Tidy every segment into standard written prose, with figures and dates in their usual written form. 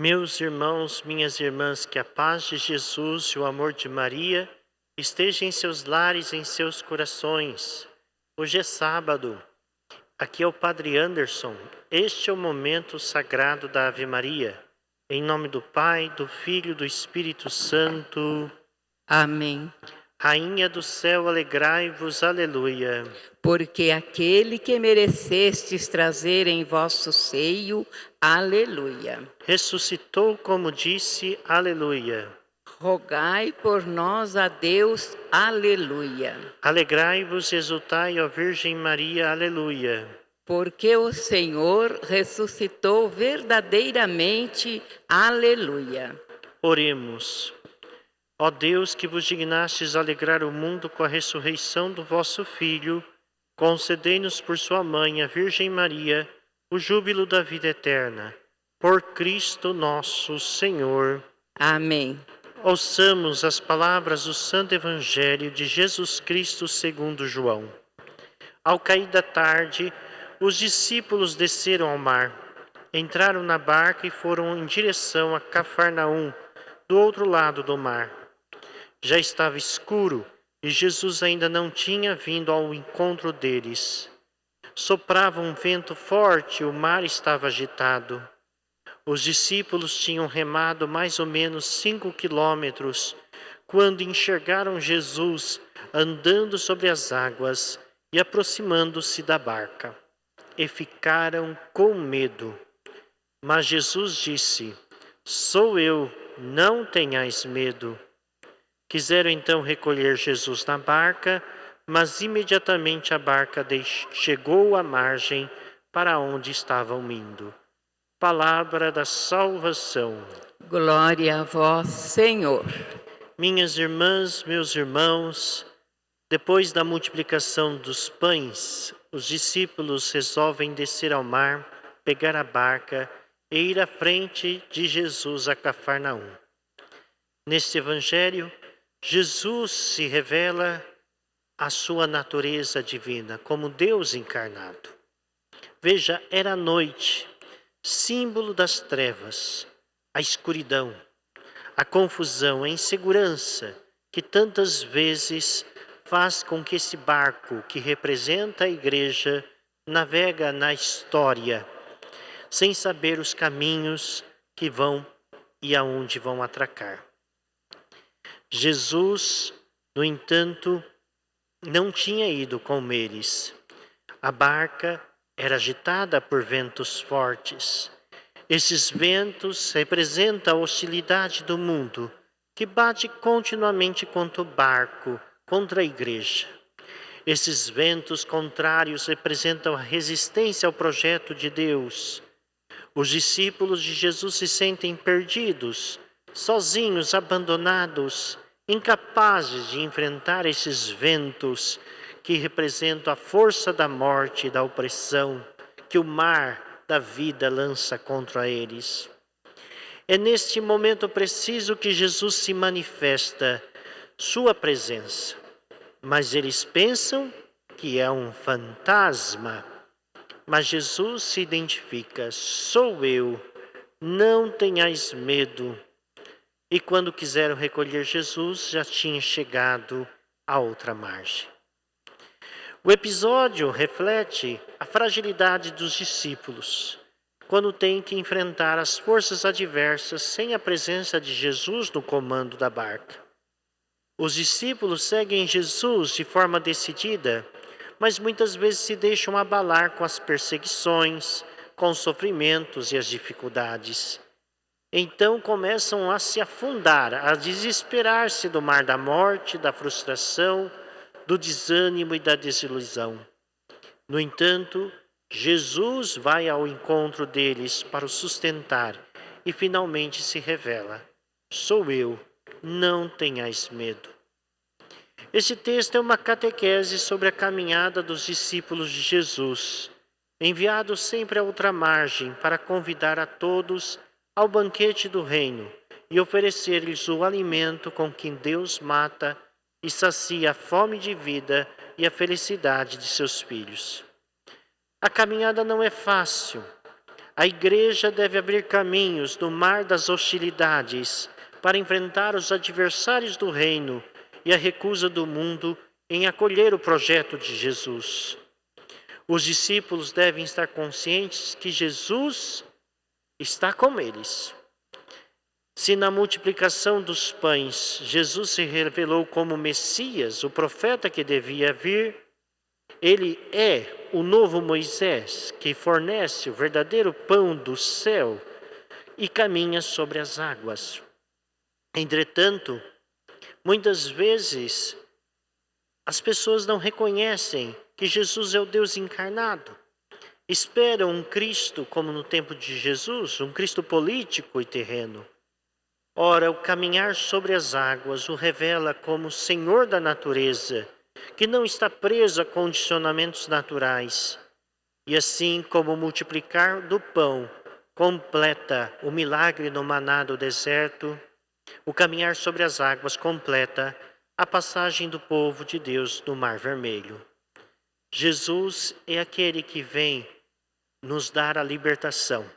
Meus irmãos, minhas irmãs, que a paz de Jesus e o amor de Maria esteja em seus lares, em seus corações. Hoje é sábado, aqui é o Padre Anderson. Este é o momento sagrado da Ave Maria. Em nome do Pai, do Filho e do Espírito Santo. Amém. Rainha do céu, alegrai-vos, aleluia. Porque aquele que merecestes trazer em vosso seio, aleluia. Ressuscitou como disse, aleluia. Rogai por nós a Deus, aleluia. Alegrai-vos e exultai, ó Virgem Maria, aleluia. Porque o Senhor ressuscitou verdadeiramente, aleluia. Oremos. Ó Deus, que vos dignastes alegrar o mundo com a ressurreição do vosso Filho, concedei-nos por sua mãe, a Virgem Maria, o júbilo da vida eterna. Por Cristo nosso Senhor. Amém. Ouçamos as palavras do Santo Evangelho de Jesus Cristo segundo João. Ao cair da tarde, os discípulos desceram ao mar, entraram na barca e foram em direção a Cafarnaum, do outro lado do mar. Já estava escuro e Jesus ainda não tinha vindo ao encontro deles. Soprava um vento forte e o mar estava agitado. Os discípulos tinham remado mais ou menos 5 quilômetros quando enxergaram Jesus andando sobre as águas e aproximando-se da barca. E ficaram com medo. Mas Jesus disse: Sou eu, não tenhais medo. Quiseram então recolher Jesus na barca, mas imediatamente a barca chegou à margem para onde estavam indo. Palavra da salvação. Glória a vós, Senhor. Minhas irmãs, meus irmãos, depois da multiplicação dos pães, os discípulos resolvem descer ao mar, pegar a barca e ir à frente de Jesus a Cafarnaum. Neste evangelho, Jesus se revela a sua natureza divina, como Deus encarnado. Veja, era noite, símbolo das trevas, a escuridão, a confusão, a insegurança que tantas vezes faz com que esse barco que representa a igreja navega na história, sem saber os caminhos que vão e aonde vão atracar. Jesus, no entanto, não tinha ido com eles. A barca era agitada por ventos fortes. Esses ventos representam a hostilidade do mundo, que bate continuamente contra o barco, contra a igreja. Esses ventos contrários representam a resistência ao projeto de Deus. Os discípulos de Jesus se sentem perdidos, sozinhos, abandonados, incapazes de enfrentar esses ventos que representam a força da morte e da opressão que o mar da vida lança contra eles. É neste momento preciso que Jesus se manifesta, sua presença. Mas eles pensam que é um fantasma. Mas Jesus se identifica: sou eu, não tenhais medo. E quando quiseram recolher Jesus, já tinha chegado à outra margem. O episódio reflete a fragilidade dos discípulos, quando têm que enfrentar as forças adversas sem a presença de Jesus no comando da barca. Os discípulos seguem Jesus de forma decidida, mas muitas vezes se deixam abalar com as perseguições, com os sofrimentos e as dificuldades. Então começam a se afundar, a desesperar-se do mar da morte, da frustração, do desânimo e da desilusão. No entanto, Jesus vai ao encontro deles para os sustentar e finalmente se revela: sou eu, não tenhais medo. Este texto é uma catequese sobre a caminhada dos discípulos de Jesus, enviados sempre à outra margem para convidar a todos ao banquete do reino e oferecer-lhes o alimento com que Deus mata e sacia a fome de vida e a felicidade de seus filhos. A caminhada não é fácil. A Igreja deve abrir caminhos no mar das hostilidades para enfrentar os adversários do reino e a recusa do mundo em acolher o projeto de Jesus. Os discípulos devem estar conscientes que Jesus está com eles. Se na multiplicação dos pães Jesus se revelou como Messias, o profeta que devia vir, ele é o novo Moisés que fornece o verdadeiro pão do céu e caminha sobre as águas. Entretanto, muitas vezes as pessoas não reconhecem que Jesus é o Deus encarnado. Esperam um Cristo como no tempo de Jesus, um Cristo político e terreno. Ora, o caminhar sobre as águas o revela como Senhor da natureza, que não está preso a condicionamentos naturais. E assim como o multiplicar do pão completa o milagre no maná do deserto, o caminhar sobre as águas completa a passagem do povo de Deus no Mar Vermelho. Jesus é aquele que vem nos dar a libertação,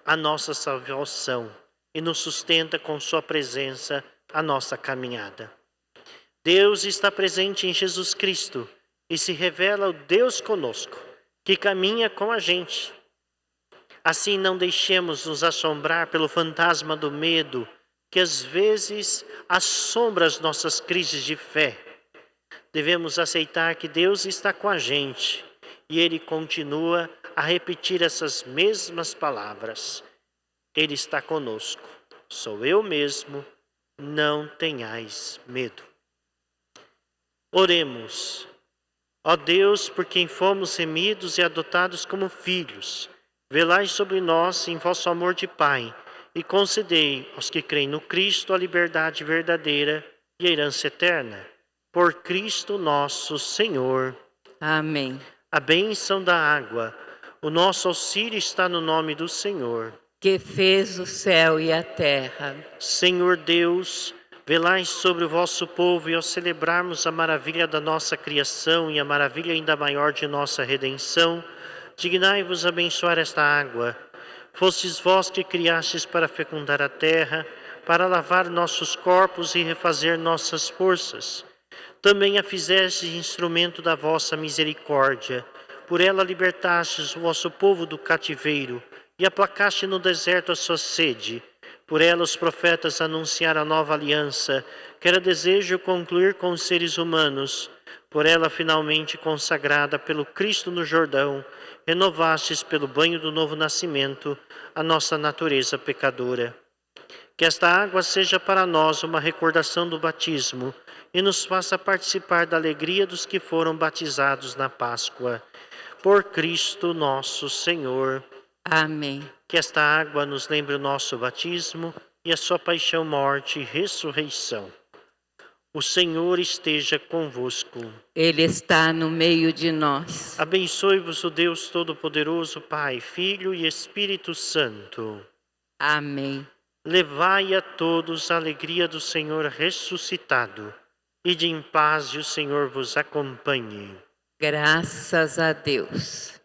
a nossa salvação, e nos sustenta com sua presença a nossa caminhada. Deus está presente em Jesus Cristo e se revela o Deus conosco, que caminha com a gente. Assim não deixemos nos assombrar pelo fantasma do medo, que às vezes assombra as nossas crises de fé. Devemos aceitar que Deus está com a gente e Ele continua a repetir essas mesmas palavras. Ele está conosco. Sou eu mesmo, não tenhais medo. Oremos. Ó Deus, por quem fomos remidos e adotados como filhos, velai sobre nós em vosso amor de Pai e concedei aos que creem no Cristo a liberdade verdadeira e a herança eterna. Por Cristo nosso Senhor. Amém. A bênção da água. O nosso auxílio está no nome do Senhor. Que fez o céu e a terra. Senhor Deus, velai sobre o vosso povo e ao celebrarmos a maravilha da nossa criação e a maravilha ainda maior de nossa redenção, dignai-vos abençoar esta água. Fostes vós que criastes para fecundar a terra, para lavar nossos corpos e refazer nossas forças. Também a fizestes instrumento da vossa misericórdia. Por ela libertastes o vosso povo do cativeiro e aplacaste no deserto a sua sede. Por ela os profetas anunciaram a nova aliança, que era desejo concluir com os seres humanos. Por ela finalmente consagrada pelo Cristo no Jordão, renovastes pelo banho do novo nascimento a nossa natureza pecadora. Que esta água seja para nós uma recordação do batismo e nos faça participar da alegria dos que foram batizados na Páscoa. Por Cristo nosso Senhor. Amém. Que esta água nos lembre o nosso batismo e a sua paixão, morte e ressurreição. O Senhor esteja convosco. Ele está no meio de nós. Abençoe-vos o Deus Todo-Poderoso, Pai, Filho e Espírito Santo. Amém. Levai a todos a alegria do Senhor ressuscitado. Ide em paz e o Senhor vos acompanhe. Graças a Deus.